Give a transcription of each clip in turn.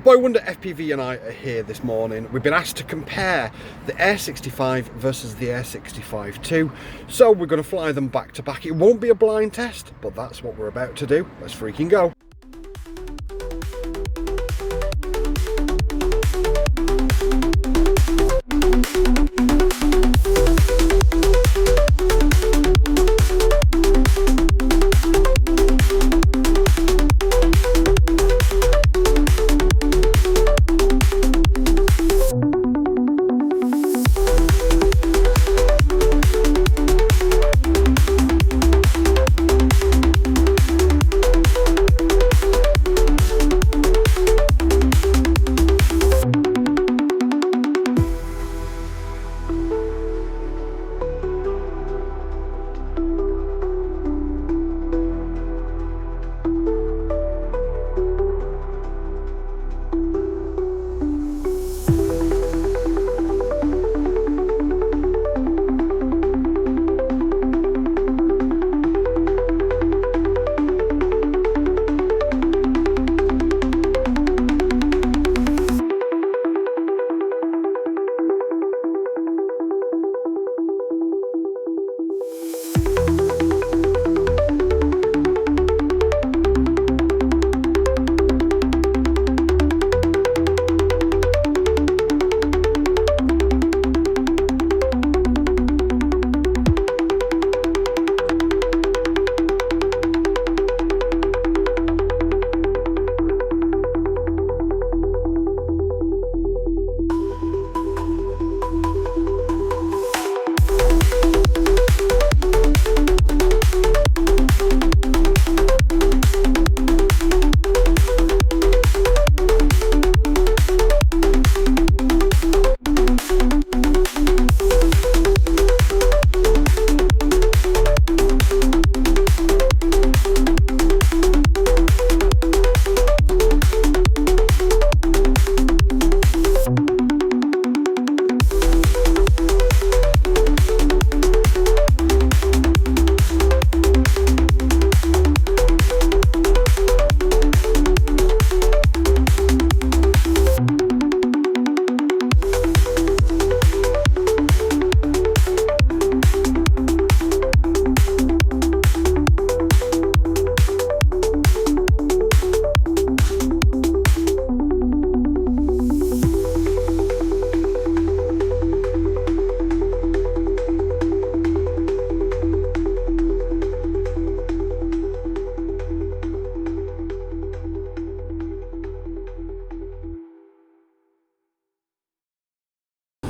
BoyWonderFPV and I are here this morning. We've been asked to compare the Air65 versus the Air65 II, so we're going to fly them back to back. It won't be a blind test, but that's what we're about to do. Let's freaking go.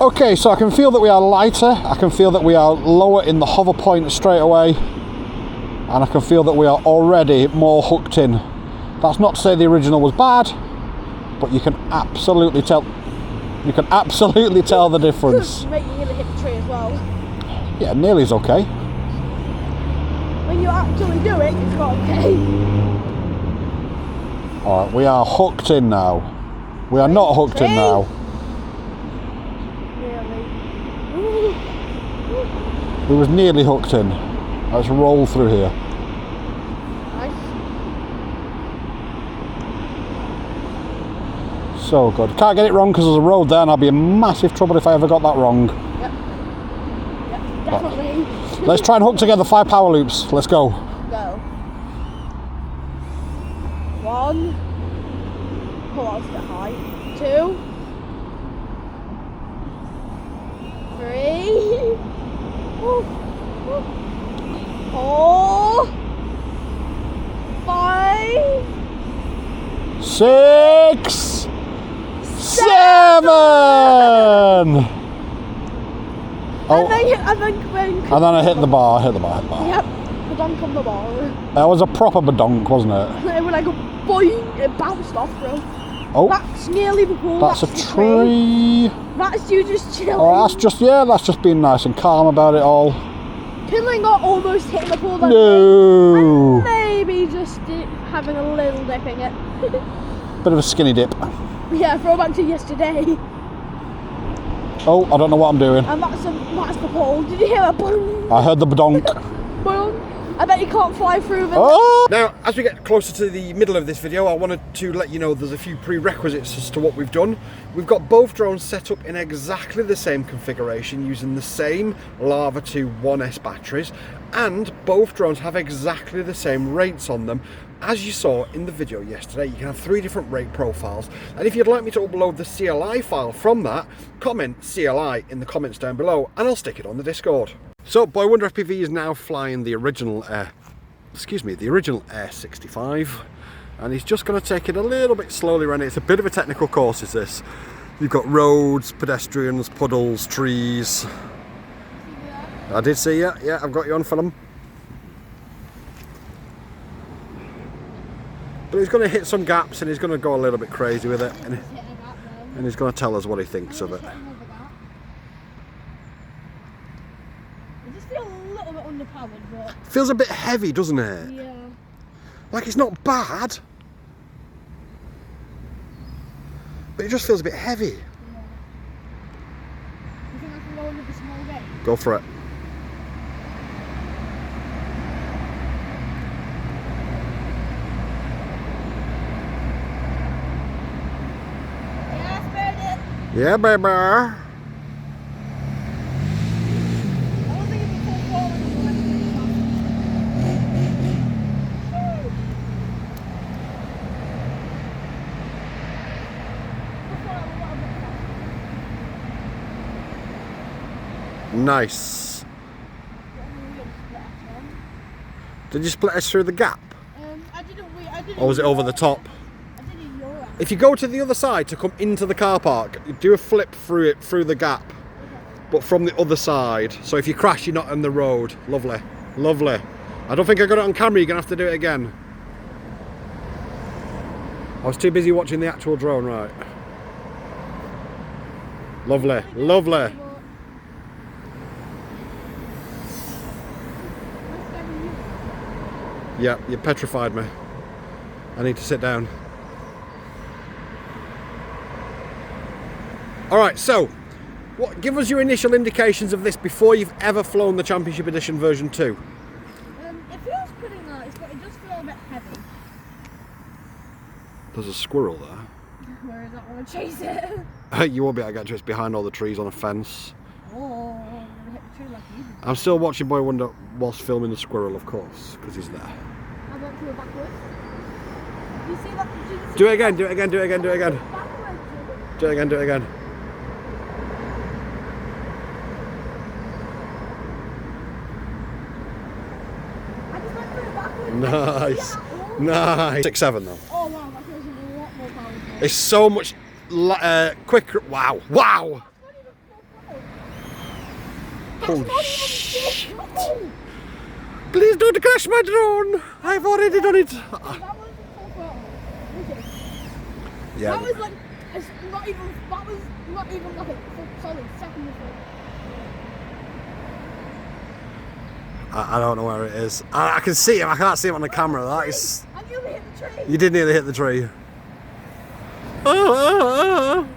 Okay, so I can feel that we are lighter, I can feel that we are lower in the hover point straight away, and I can feel that we are already more hooked in. That's not to say the original was bad, but you can absolutely tell the difference. Mate, you're gonna hit the tree as well. Yeah, nearly's okay. When you actually do it, it's not okay. Alright, we are hooked in now. We are not hooked in now. We was nearly hooked in. Let's roll through here. Nice. So good. Can't get it wrong because there's a road there and I'll be in massive trouble if I ever got that wrong. Yep, definitely. But let's try and hook together 5 power loops. Let's go. Go. 1. Pull out a bit high. 2. 3. 4. 5. 6. 7. And then I hit the bar. Yep, badonk on the bar. That was a proper badonk, wasn't it? It was like a boing, it bounced off, bro. Oh, that's nearly the pool. That's a tree. That's you just chilling. Oh, that's just being nice and calm about it all. Killing or almost hitting the pool. No. And maybe just having a little dip in it. Bit of a skinny dip. Yeah, throwback to yesterday. Oh, I don't know what I'm doing. And that's the pole. Did you hear a boom? I heard the badonk. Boom. I bet you can't fly through them. Oh! Now, as we get closer to the middle of this video, I wanted to let you know there's a few prerequisites as to what we've done. We've got both drones set up in exactly the same configuration using the same Lava 2 1S batteries, and both drones have exactly the same rates on them. As you saw in the video yesterday, you can have 3 different rate profiles, and if you'd like me to upload the CLI file from that, comment CLI in the comments down below and I'll stick it on the Discord. So, BoyWonderFPV is now flying the original Air65, and he's just going to take it a little bit slowly around it. It's a bit of a technical course, is this. You've got roads, pedestrians, puddles, trees. I did see you, yeah, I've got you on film. But he's going to hit some gaps and he's going to go a little bit crazy with it, and he's going to tell us what he thinks of it. But Feels a bit heavy, doesn't it? yeah. Like, it's not bad, but it just feels a bit heavy. Yeah. You think I can go into the small gate? Go for it. Yeah, I spared it. Yeah, baby. Nice. Did you split us through the gap? I didn't. Or was it over the top? I did in your If you go to the other side to come into the car park, you do a flip through it, through the gap, but from the other side. So if you crash, you're not on the road. Lovely, lovely. I don't think I got it on camera. You're gonna have to do it again. I was too busy watching the actual drone, right? Lovely, lovely. Yeah, you petrified me. I need to sit down. Alright, so, give us your initial indications of this before you've ever flown the Championship Edition version 2. It feels pretty nice, but it does feel a bit heavy. There's a squirrel there. Where is that? I want to chase it. You won't be able to get to it. It's behind all the trees on a fence. Oh, I'm going to hit the tree like you. I'm still watching Boy Wonder whilst filming the squirrel, of course, because he's there. I went to go backwards. You see that? Do it again, do it again, do it again, do it again. Backwards. Do it again, do it again. I just went through it backwards. Nice, nice. 6.7 though. Oh wow, that feels a lot more powerful. It's so much quicker. Wow, wow. Holy shit. Please don't crash my drone. I've already done it. That wasn't full throttle, was it? Yeah. That was like, it's not even, that was not even like a full solid second of it. I don't know where it is. I can see him. I can't see him on the camera. That is. I nearly hit the tree. You did nearly hit the tree. Oh,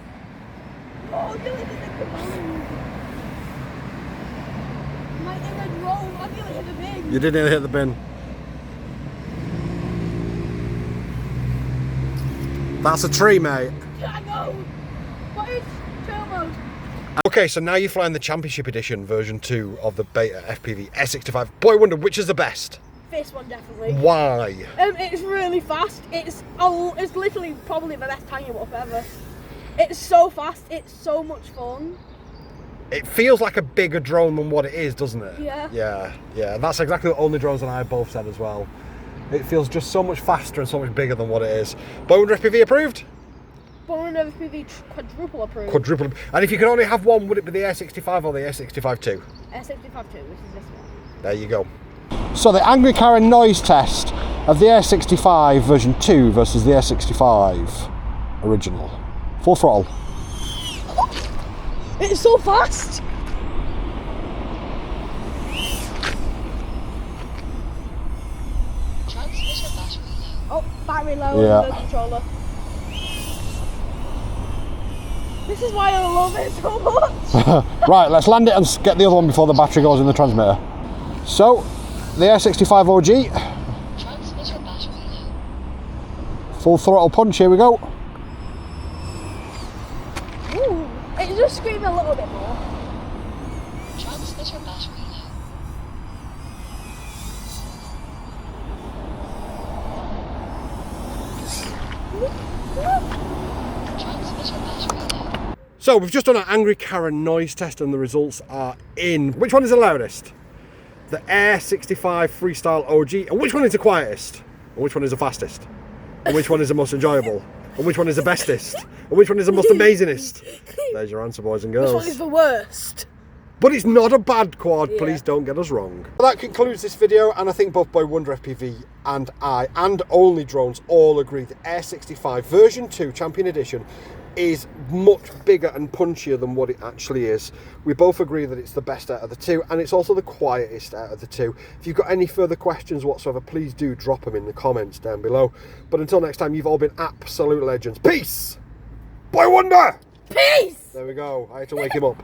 nearly hit the ground. My inner drone, I nearly hit the bin. You did nearly hit the bin. That's a tree, mate. I know. But it's chill mode. Okay, so now you're flying the Championship Edition version 2 of the BetaFPV Air65. Boy Wonder, which is the best? This one definitely. Why? It's really fast. It's literally probably the best tinywhoop ever. It's so fast. It's so much fun. It feels like a bigger drone than what it is, doesn't it? Yeah. Yeah, yeah. That's exactly what only drones and I both said as well. It feels just so much faster and so much bigger than what it is. BoyWonderFPV approved? BoyWonderFPV quadruple approved. Quadruple. And if you could only have one, would it be the Air65 or the Air65 II? Air65 II, which is this one. There you go. So the Angry Karen noise test of the Air65 version 2 versus the Air65 original. Full throttle. It's so fast. Oh, battery low, Yeah. no controller. This is why I love it so much. Right, let's land it and get the other one before the battery goes in the transmitter. So, the Air65 OG. Transmitter battery low. Full throttle punch, here we go. Ooh, it's just screaming a little bit more. Transmitter battery low. Transmitter battery low. So we've just done an Angry Karen noise test and the results are in. Which one is the loudest? The Air65 Freestyle OG. And which one is the quietest? And which one is the fastest? And which one is the most enjoyable? And which one is the bestest? And which one is the most amazingest? There's your answer, boys and girls. Which one is the worst? But it's not a bad quad, Yeah. please don't get us wrong. That concludes this video, and I think both BoyWonderFPV and I, and Only Drones, all agree that Air65 version 2 Champion Edition is much bigger and punchier than what it actually is. We both agree that it's the best out of the two, and it's also the quietest out of the two. If you've got any further questions whatsoever, please do drop them in the comments down below. But until next time, you've all been absolute legends. Peace! Boy Wonder! Peace! There we go, I had to wake him up.